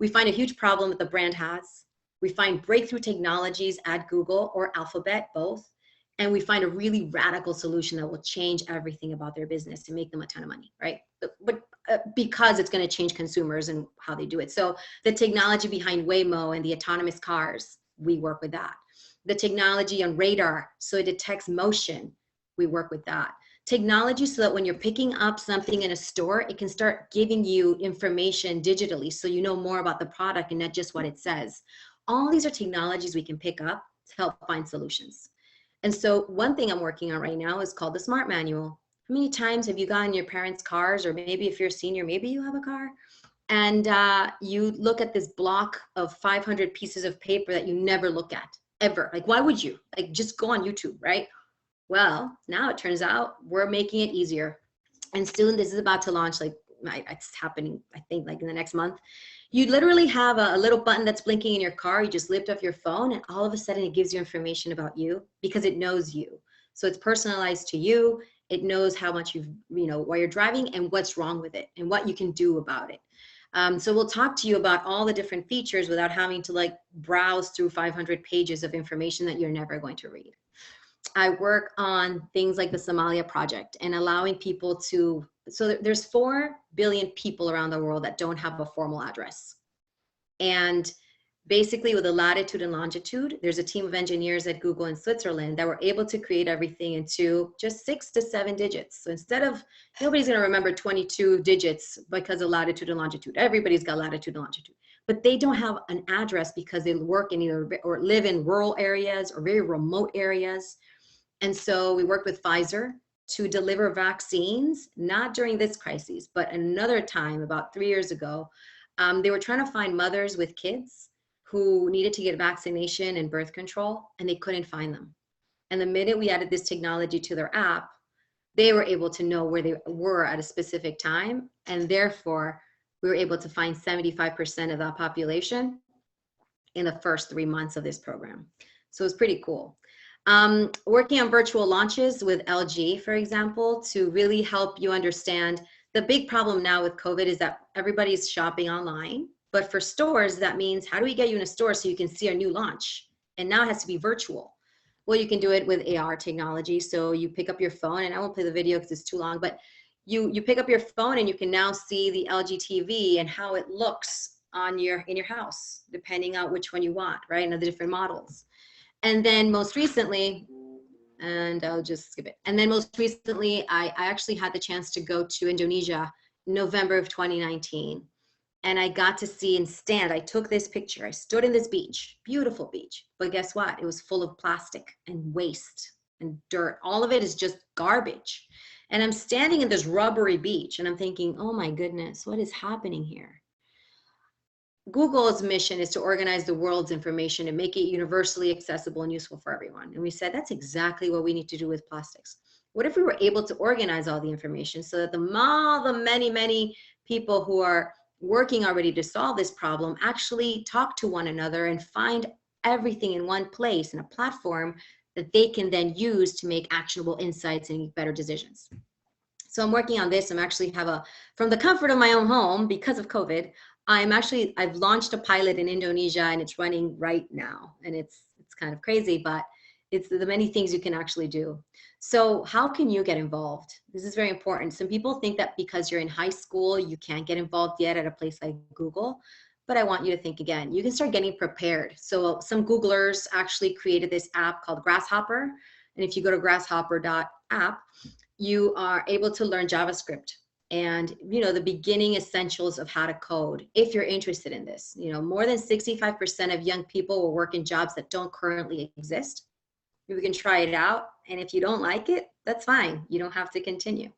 we find a huge problem that the brand has. We find breakthrough technologies at Google or Alphabet, both. And we find a really radical solution that will change everything about their business and make them a ton of money, right? But because it's going to change consumers and how they do it. So the technology behind Waymo and the autonomous cars, we work with that. The technology on radar, so it detects motion, we work with that. Technology so that when you're picking up something in a store, it can start giving you information digitally so you know more about the product and not just what it says. All these are technologies we can pick up to help find solutions. And so one thing I'm working on right now is called the Smart Manual. How many times have you gotten your parents' cars, or maybe if you're a senior, maybe you have a car, and you look at this block of 500 pieces of paper that you never look at, ever? Like, why would you? Like, just go on YouTube, right? Well, now it turns out we're making it easier. And soon this is about to launch, like it's happening, I think, like in the next month. You literally have a little button that's blinking in your car. You just lift up your phone and all of a sudden it gives you information about you because it knows you. So it's personalized to you. It knows how much while you're driving and what's wrong with it and what you can do about it. So we'll talk to you about all the different features without having to like browse through 500 pages of information that you're never going to read. I work on things like the Somalia Project and allowing people to, so there's 4 billion people around the world that don't have a formal address. And basically with the latitude and longitude, there's a team of engineers at Google in Switzerland that were able to create everything into just 6 to 7 digits. So instead of, nobody's gonna remember 22 digits because of latitude and longitude. Everybody's got latitude and longitude. But they don't have an address because they work in either or live in rural areas or very remote areas. And so we worked with Pfizer to deliver vaccines, not during this crisis, but another time about 3 years ago. They were trying to find mothers with kids who needed to get vaccination and birth control, and they couldn't find them. And the minute we added this technology to their app, they were able to know where they were at a specific time. And therefore, we were able to find 75% of that population in the first 3 months of this program. So it's pretty cool. Working on virtual launches with LG, for example, to really help you understand the big problem now with COVID is that everybody's shopping online. But for stores, that means how do we get you in a store so you can see our new launch? And now it has to be virtual. Well, you can do it with AR technology. So you pick up your phone, and I won't play the video because it's too long, but you pick up your phone and you can now see the LG TV and how it looks on in your house, depending on which one you want, right? And the different models. And then most recently, and I'll just skip it. And then most recently, I actually had the chance to go to Indonesia in November of 2019. And I got to see and stand. I took this picture. I stood in this beach, beautiful beach. But guess what? It was full of plastic and waste and dirt. All of it is just garbage. And I'm standing in this rubbery beach and I'm thinking, oh my goodness, what is happening here? Google's mission is to organize the world's information and make it universally accessible and useful for everyone. And we said, that's exactly what we need to do with plastics. What if we were able to organize all the information so that all the many people who are working already to solve this problem actually talk to one another and find everything in one place in a platform that they can then use to make actionable insights and make better decisions. So I'm working on this. From the comfort of my own home, because of COVID, I've launched a pilot in Indonesia and it's running right now. And it's kind of crazy, but it's the many things you can actually do. So how can you get involved? This is very important. Some people think that because you're in high school, you can't get involved yet at a place like Google. But I want you to think again. You can start getting prepared. So some Googlers actually created this app called Grasshopper. And if you go to grasshopper.app, you are able to learn JavaScript and, the beginning essentials of how to code if you're interested in this. More than 65% of young people will work in jobs that don't currently exist. We can try it out. And if you don't like it, that's fine. You don't have to continue.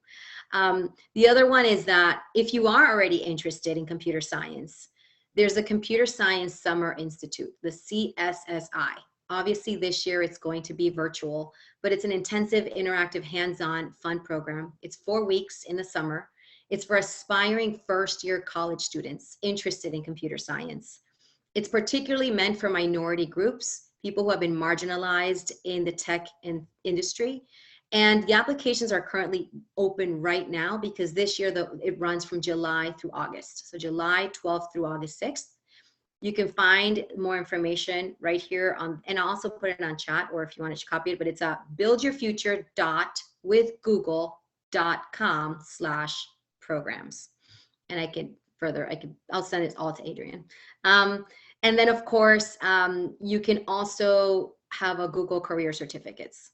The other one is that if you are already interested in computer science, there's a Computer Science Summer Institute, the CSSI. Obviously, this year it's going to be virtual, but it's an intensive, interactive, hands-on, fun program. It's 4 weeks in the summer. It's for aspiring first-year college students interested in computer science. It's particularly meant for minority groups, people who have been marginalized in the tech industry. And the applications are currently open right now because this year it runs from July through August. So July 12th through August 6th. You can find more information right here and I'll also put it on chat, or if you want to copy it, but it's buildyourfuture.withgoogle.com/programs. And I'll send it all to Adrian. And then of course, you can also have a Google Career Certificates.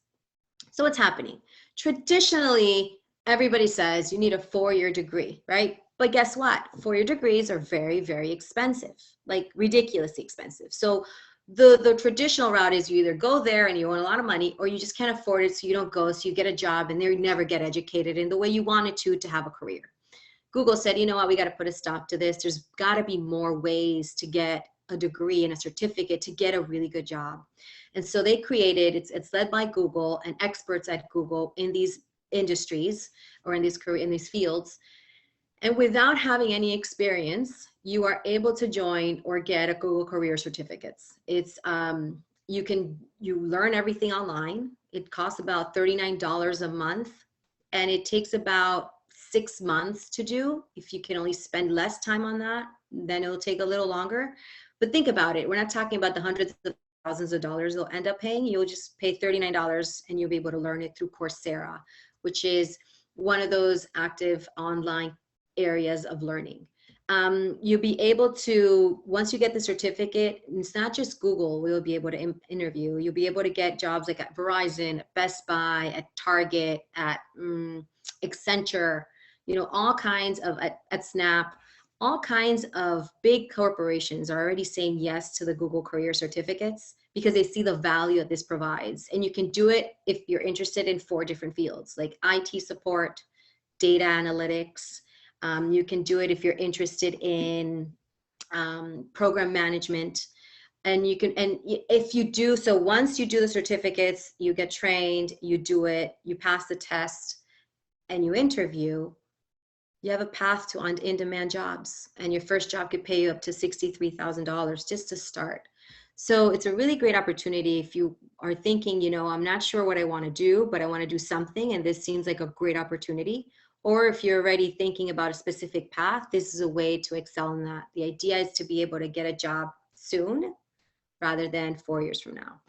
So what's happening? Traditionally, everybody says you need a 4-year degree, right? But guess what? 4-year degrees are very, very expensive, like ridiculously expensive. So the traditional route is you either go there and you earn a lot of money, or you just can't afford it, so you don't go, so you get a job and you never get educated in the way you wanted to have a career. Google said, you know what, we got to put a stop to this. There's got to be more ways to get a degree and a certificate to get a really good job. And so they created, it's led by Google and experts at Google in these industries or in these fields. And without having any experience, you are able to join or get a Google Career Certificates. It's you learn everything online. It costs about $39 a month, and it takes about 6 months to do. If you can only spend less time on that, then it'll take a little longer. But think about it. We're not talking about the hundreds of thousands of dollars they'll end up paying. You'll just pay $39 and you'll be able to learn it through Coursera, which is one of those active online areas of learning. You'll be able to, once you get the certificate, it's not just Google, we'll be able to interview. You'll be able to get jobs like at Verizon, at Best Buy, at Target, at Accenture, all kinds of, at Snap. All kinds of big corporations are already saying yes to the Google Career Certificates because they see the value that this provides. And you can do it if you're interested in 4 different fields, like IT support, data analytics. You can do it if you're interested in program management. And if you do, so once you do the certificates, you get trained, you do it, you pass the test, and you interview, you have a path to in-demand jobs, and your first job could pay you up to $63,000 just to start. So it's a really great opportunity if you are thinking, you know, I'm not sure what I want to do, but I want to do something, and this seems like a great opportunity. Or if you're already thinking about a specific path, this is a way to excel in that. The idea is to be able to get a job soon rather than 4 years from now.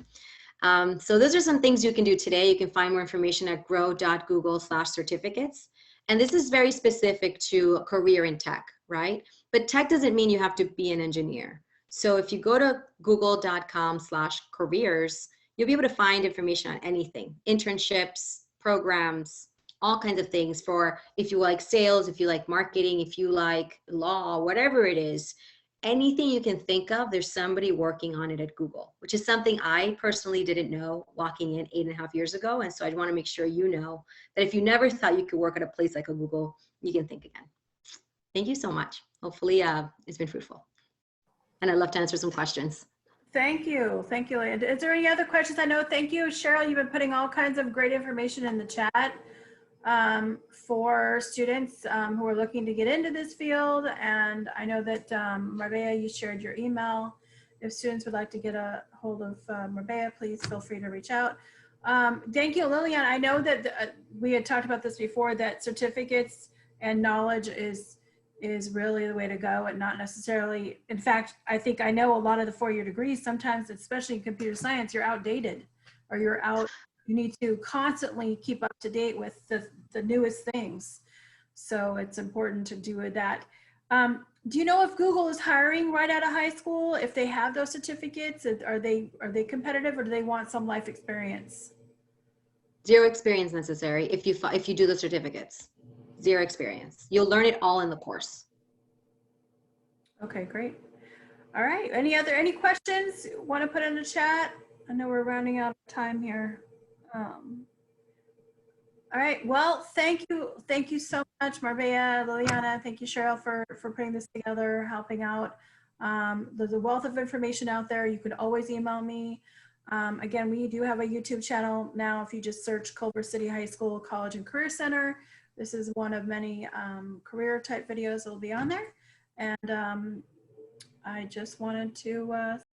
So those are some things you can do today. You can find more information at grow.google/certificates. And this is very specific to a career in tech, right? But tech doesn't mean you have to be an engineer. So if you go to google.com/careers, you'll be able to find information on anything, internships, programs, all kinds of things for if you like sales, if you like marketing, if you like law, whatever it is, anything you can think of, there's somebody working on it at Google, which is something I personally didn't know walking in 8.5 years ago. And so I want to make sure you know that if you never thought you could work at a place like a Google, you can think again. Thank you so much. Hopefully it's been fruitful. And I'd love to answer some questions. Thank you. Thank you, Leah. Is there any other questions? I know, thank you, Cheryl. You've been putting all kinds of great information in the chat for students who are looking to get into this field. And I know that Marbella, you shared your email. If students would like to get a hold of Marbella, please feel free to reach out. Thank you, Liliana. I know that we had talked about this before, that certificates and knowledge is really the way to go, and not necessarily, in fact, I think I know a lot of the 4-year degrees, sometimes, especially in computer science, you're outdated, or you need to constantly keep up to date with the newest things. So it's important to do that. Do you know if Google is hiring right out of high school? If they have those certificates, are they competitive, or do they want some life experience? 0 experience necessary if you do the certificates. 0 experience. You'll learn it all in the course. Okay, great. All right. Any questions you want to put in the chat? I know we're rounding out of time here. All right. Well, thank you. Thank you so much, Marbella, Liliana. Thank you, Cheryl, for putting this together, helping out. There's a wealth of information out there. You can always email me. Again, we do have a YouTube channel now. If you just search Culver City High School College and Career Center, this is one of many career type videos that will be on there. And I just wanted to